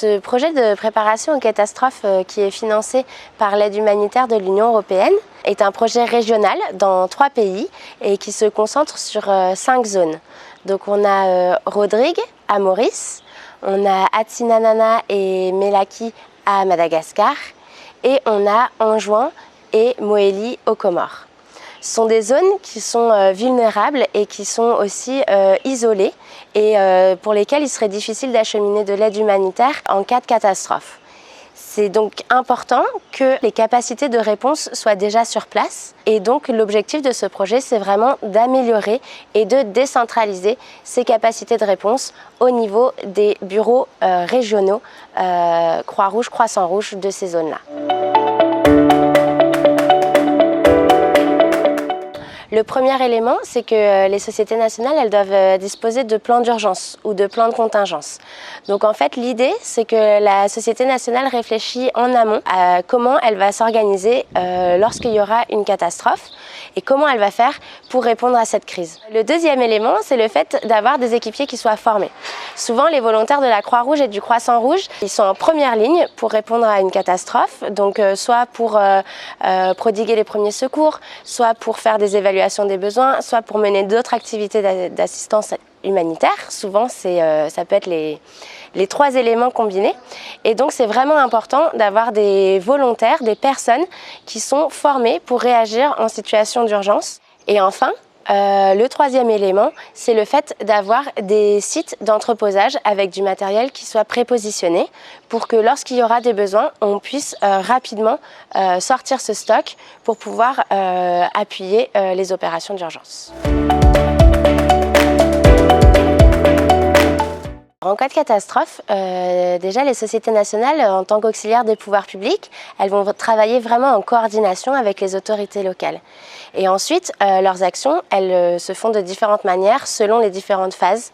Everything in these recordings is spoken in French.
Ce projet de préparation aux catastrophes qui est financé par l'aide humanitaire de l'Union européenne est un projet régional dans 3 pays et qui se concentre sur 5 zones. Donc on a Rodrigue à Maurice, on a Atsinanana et Melaky à Madagascar et on a Anjouan et Mohéli aux Comores. Ce sont des zones qui sont vulnérables et qui sont aussi isolées et pour lesquelles il serait difficile d'acheminer de l'aide humanitaire en cas de catastrophe. C'est donc important que les capacités de réponse soient déjà sur place et donc l'objectif de ce projet, c'est vraiment d'améliorer et de décentraliser ces capacités de réponse au niveau des bureaux régionaux Croix-Rouge, Croissant-Rouge de ces zones-là. Le premier élément, c'est que les sociétés nationales, elles doivent disposer de plans d'urgence ou de plans de contingence. Donc en fait, l'idée, c'est que la société nationale réfléchit en amont à comment elle va s'organiser lorsqu'il y aura une catastrophe et comment elle va faire pour répondre à cette crise. Le deuxième élément, c'est le fait d'avoir des équipiers qui soient formés. Souvent, les volontaires de la Croix-Rouge et du Croissant-Rouge, ils sont en première ligne pour répondre à une catastrophe, donc soit pour prodiguer les premiers secours, soit pour faire des évaluations des besoins, soit pour mener d'autres activités d'assistance humanitaire. Souvent, ça peut être les 3 éléments combinés. Et donc, c'est vraiment important d'avoir des volontaires, des personnes qui sont formées pour réagir en situation d'urgence. Et enfin, le 3e élément, c'est le fait d'avoir des sites d'entreposage avec du matériel qui soit prépositionné pour que lorsqu'il y aura des besoins, on puisse rapidement sortir ce stock pour pouvoir appuyer les opérations d'urgence. En cas de catastrophe, déjà les sociétés nationales, en tant qu'auxiliaires des pouvoirs publics, elles vont travailler vraiment en coordination avec les autorités locales. Et ensuite, leurs actions, elles se font de différentes manières selon les différentes phases.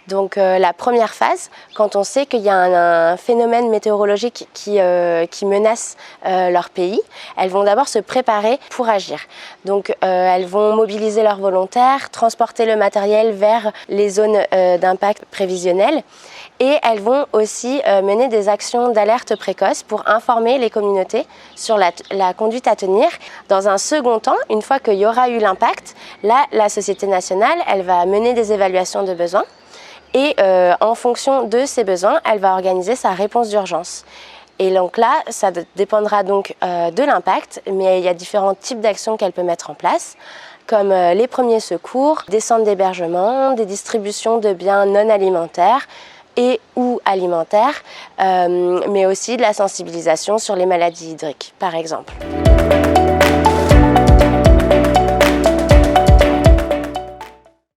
Donc la première phase, quand on sait qu'il y a un phénomène météorologique qui menace leur pays, elles vont d'abord se préparer pour agir. Donc elles vont mobiliser leurs volontaires, transporter le matériel vers les zones d'impact prévisionnelles et elles vont aussi mener des actions d'alerte précoce pour informer les communautés sur la conduite à tenir. Dans un second temps, une fois qu'il y aura eu l'impact, là, la société nationale, elle va mener des évaluations de besoins. Et en fonction de ses besoins, elle va organiser sa réponse d'urgence. Et donc là, ça dépendra donc de l'impact, mais il y a différents types d'actions qu'elle peut mettre en place, comme les premiers secours, des centres d'hébergement, des distributions de biens non alimentaires et ou alimentaires, mais aussi de la sensibilisation sur les maladies hydriques, par exemple.